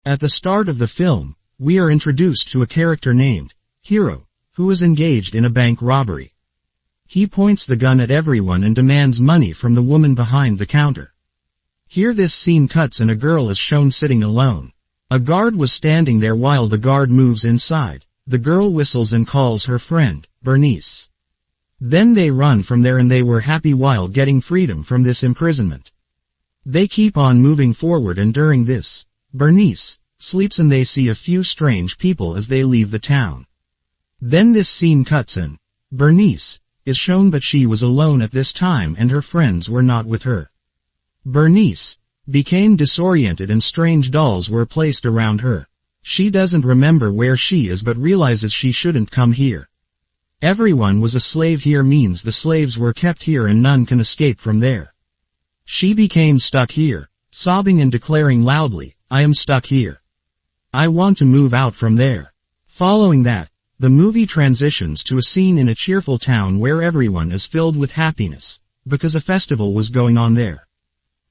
At the start of the film, we are introduced to a character named Hiro, who is engaged in a bank robbery. He points the gun at everyone and demands money from the woman behind the counter. Here this scene cuts and a girl is shown sitting alone. A guard was standing there while the guard moves inside. The girl whistles and calls her friend, Bernice. Then they run from there and they were happy while getting freedom from this imprisonment. They keep on moving forward and during this, Bernice sleeps and they see a few strange people as they leave the town. Then this scene cuts and Bernice is shown but she was alone at this time and her friends were not with her. Bernice became disoriented and strange dolls were placed around her. She doesn't remember where she is but realizes she shouldn't come here. Everyone was a slave here means the slaves were kept here and none can escape from there. She became stuck here, sobbing and declaring loudly, "I am stuck here. I want to move out from there." Following that, the movie transitions to a scene in a cheerful town where everyone is filled with happiness, because a festival was going on there.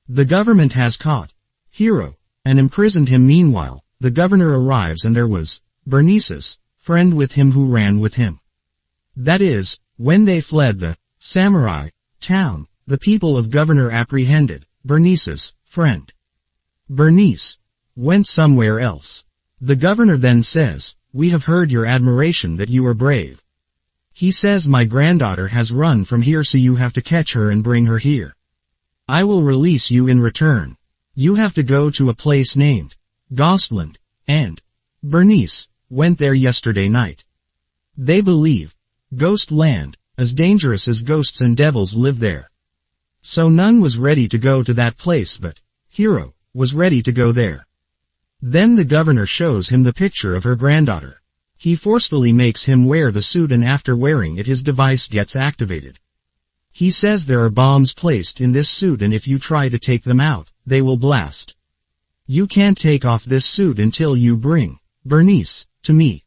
The government has caught Hiro and imprisoned him. Meanwhile, the governor arrives and there was Bernice's friend with him who ran with him. That is, when they fled the samurai town, the people of governor apprehended Bernice's friend. Bernice went somewhere else. The governor then says, "We have heard your admiration that you are brave." He says, "My granddaughter has run from here so you have to catch her and bring her here. I will release you in return. You have to go to a place named Ghostland," and Bernice went there yesterday night. They believe Ghostland is dangerous as ghosts and devils live there. So none was ready to go to that place but Hiro was ready to go there. Then the governor shows him the picture of her granddaughter. He forcefully makes him wear the suit and after wearing it his device gets activated. He says there are bombs placed in this suit and if you try to take them out, they will blast. You can't take off this suit until you bring Bernice to me.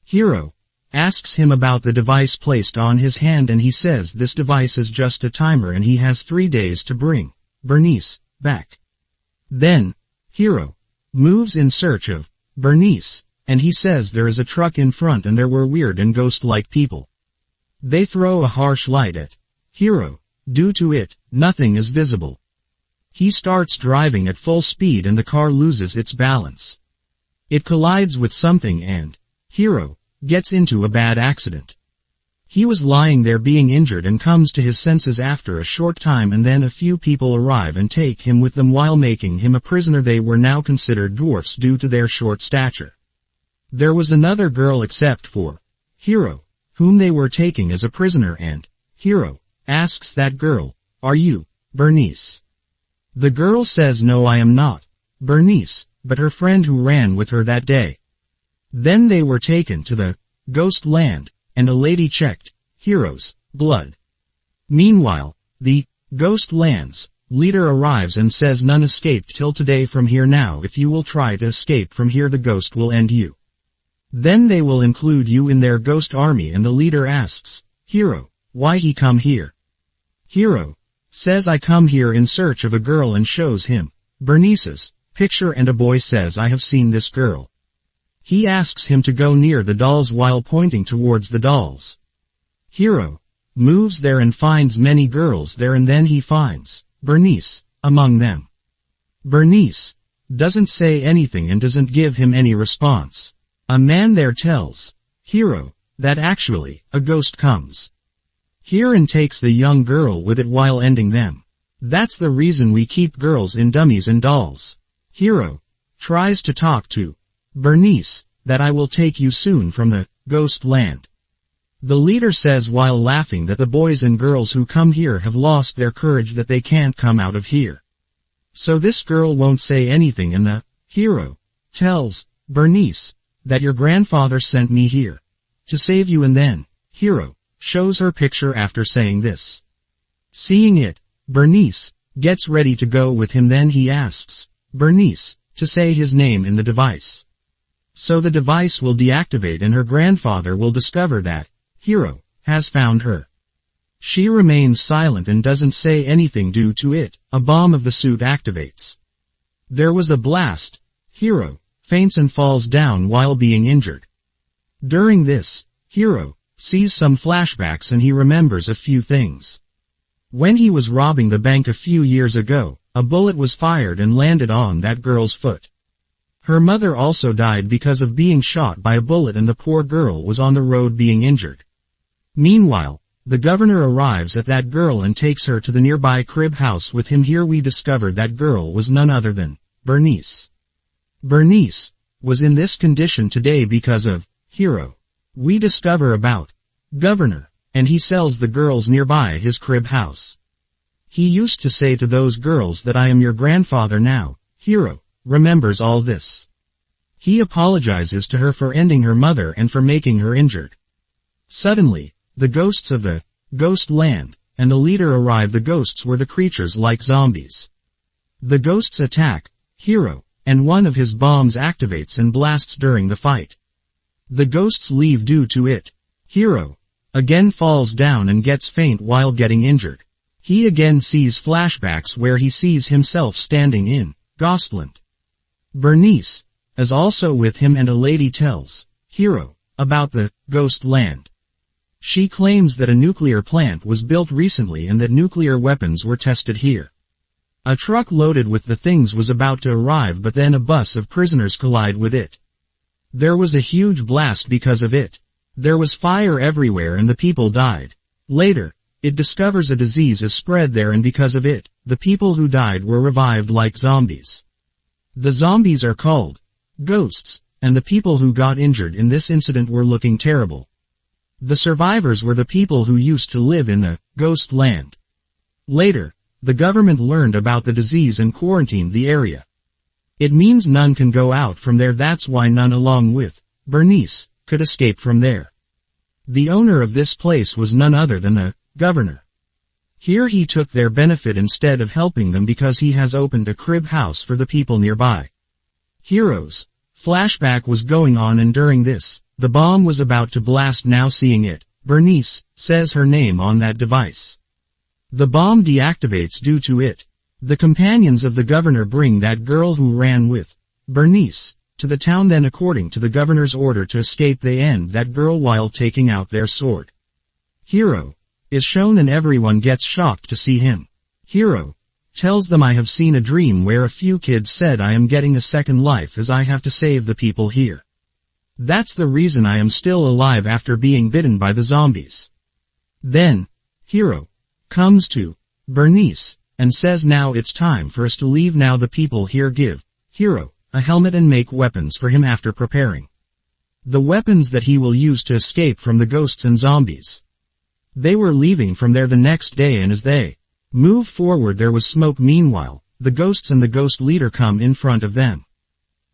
Hiro asks him about the device placed on his hand and he says this device is just a timer and he has 3 days to bring Bernice back. Then, Hiro moves in search of Bernice, and he says there is a truck in front and there were weird and ghost-like people. They throw a harsh light at Hiro. Due to it, nothing is visible. He starts driving at full speed and the car loses its balance. It collides with something and Hiro gets into a bad accident. He was lying there being injured and comes to his senses after a short time and then a few people arrive and take him with them while making him a prisoner. They were now considered dwarfs due to their short stature. There was another girl except for Hiro, whom they were taking as a prisoner and Hiro asks that girl, "Are you Bernice?" The girl says, "No, I am not Bernice, but her friend who ran with her that day." Then they were taken to the ghost land, and a lady checked Hiro's blood. Meanwhile, the ghost land's leader arrives and says none escaped till today from here. Now if you will try to escape from here the ghost will end you. Then they will include you in their ghost army and the leader asks Hiro why he come here. Hiro says, "I come here in search of a girl," and shows him Bernice's picture and a boy says, "I have seen this girl." He asks him to go near the dolls while pointing towards the dolls. Hiro moves there and finds many girls there and then he finds Bernice among them. Bernice doesn't say anything and doesn't give him any response. A man there tells Hiro that actually a ghost comes here and takes the young girl with it while ending them. That's the reason we keep girls in dummies and dolls. Hiro tries to talk to Bernice, that "I will take you soon from the ghost land." The leader says while laughing that the boys and girls who come here have lost their courage, that they can't come out of here. So this girl won't say anything and the Hiro tells Bernice that "Your grandfather sent me here to save you," and then Hiro shows her picture after saying this. Seeing it, Bernice gets ready to go with him. Then he asks Bernice to say his name in the device. So the device will deactivate and her grandfather will discover that Hiro has found her. She remains silent and doesn't say anything. Due to it, a bomb of the suit activates. There was a blast. Hiro faints and falls down while being injured. During this, Hiro sees some flashbacks and he remembers a few things. When he was robbing the bank a few years ago, a bullet was fired and landed on that girl's foot. Her mother also died because of being shot by a bullet and the poor girl was on the road being injured. Meanwhile, the governor arrives at that girl and takes her to the nearby crib house with him. Here we discovered that girl was none other than Bernice. Bernice was in this condition today because of Hiro. We discover about Governor, and he sells the girls nearby his crib house. He used to say to those girls that I am your grandfather now. Hiro remembers all this. He apologizes to her for ending her mother and for making her injured. Suddenly, the ghosts of the ghost land and the leader arrive. The ghosts were the creatures like zombies. The ghosts attack Hiro, and one of his bombs activates and blasts during the fight. The ghosts leave due to it. Hiro again falls down and gets faint while getting injured. He again sees flashbacks where he sees himself standing in Ghostland. Bernice is also with him and a lady tells Hiro about the ghost land. She claims that a nuclear plant was built recently and that nuclear weapons were tested here. A truck loaded with the things was about to arrive, but then a bus of prisoners collide with it. There was a huge blast because of it. There was fire everywhere and the people died. Later, it discovers a disease is spread there and because of it, the people who died were revived like zombies. The zombies are called ghosts, and the people who got injured in this incident were looking terrible. The survivors were the people who used to live in the ghost land. Later, the government learned about the disease and quarantined the area. It means none can go out from there. That's why none along with Bernice could escape from there. The owner of this place was none other than the governor. Here he took their benefit instead of helping them because he has opened a crib house for the people nearby. Hiro's flashback was going on and during this, the bomb was about to blast. Now seeing it, Bernice says her name on that device. The bomb deactivates due to it. The companions of the governor bring that girl who ran with Bernice to the town. Then according to the governor's order to escape they end that girl while taking out their sword. Hiro is shown and everyone gets shocked to see him. Hiro tells them I have seen a dream where a few kids said I am getting a second life as I have to save the people here. That's the reason I am still alive after being bitten by the zombies. Then, Hiro comes to Bernice and says now it's time for us to leave. Now the people here give Hiro a helmet and make weapons for him after preparing the weapons that he will use to escape from the ghosts and zombies. They were leaving from there the next day and as they move forward there was smoke. Meanwhile, the ghosts and the ghost leader come in front of them.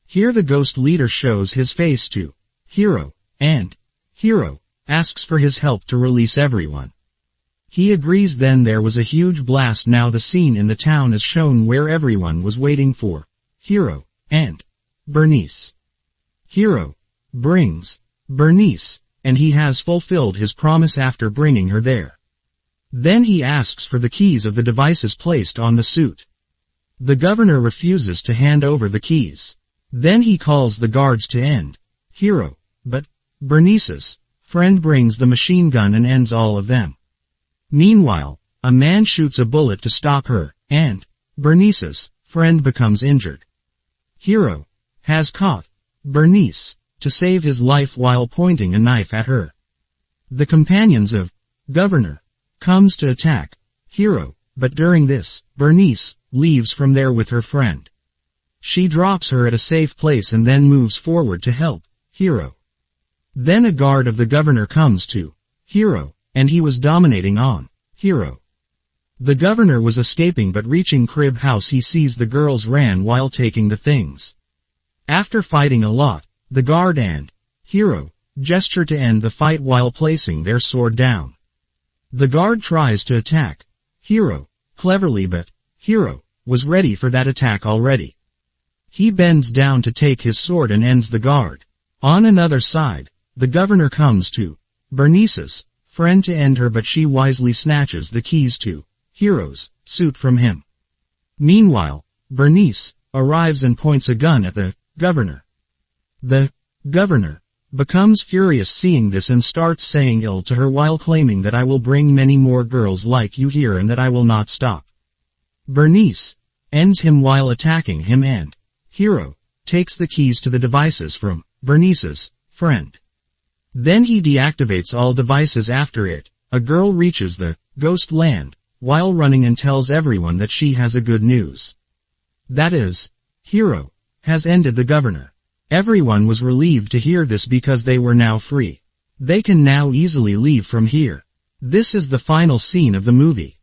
Here the ghost leader shows his face to Hiro, and Hiro asks for his help to release everyone. He agrees. Then there was a huge blast. Now the scene in the town is shown where everyone was waiting for Hiro and Bernice. Hiro brings Bernice, and he has fulfilled his promise after bringing her there. Then he asks for the keys of the devices placed on the suit. The governor refuses to hand over the keys. Then he calls the guards to end Hiro, but Bernice's friend brings the machine gun and ends all of them. Meanwhile, a man shoots a bullet to stop her, and Bernice's friend becomes injured. Hiro has caught Bernice to save his life while pointing a knife at her. The companions of Governor comes to attack Hiro, but during this, Bernice leaves from there with her friend. She drops her at a safe place and then moves forward to help Hiro. Then a guard of the governor comes to Hiro, and he was dominating on Hiro. The governor was escaping but reaching crib house he sees the girls ran while taking the things. After fighting a lot, the guard and Hiro gesture to end the fight while placing their sword down. The guard tries to attack Hiro cleverly but Hiro was ready for that attack already. He bends down to take his sword and ends the guard. On another side, the governor comes to Bernice's friend to end her but she wisely snatches the keys to Hiro's suit from him. Meanwhile, Bernice arrives and points a gun at the governor. The governor becomes furious seeing this and starts saying ill to her while claiming that I will bring many more girls like you here and that I will not stop. Bernice ends him while attacking him and Hiro takes the keys to the devices from Bernice's friend. Then he deactivates all devices after it. A girl reaches the ghost land while running and tells everyone that she has a good news. That is, Hiro has ended the governor. Everyone was relieved to hear this because they were now free. They can now easily leave from here. This is the final scene of the movie.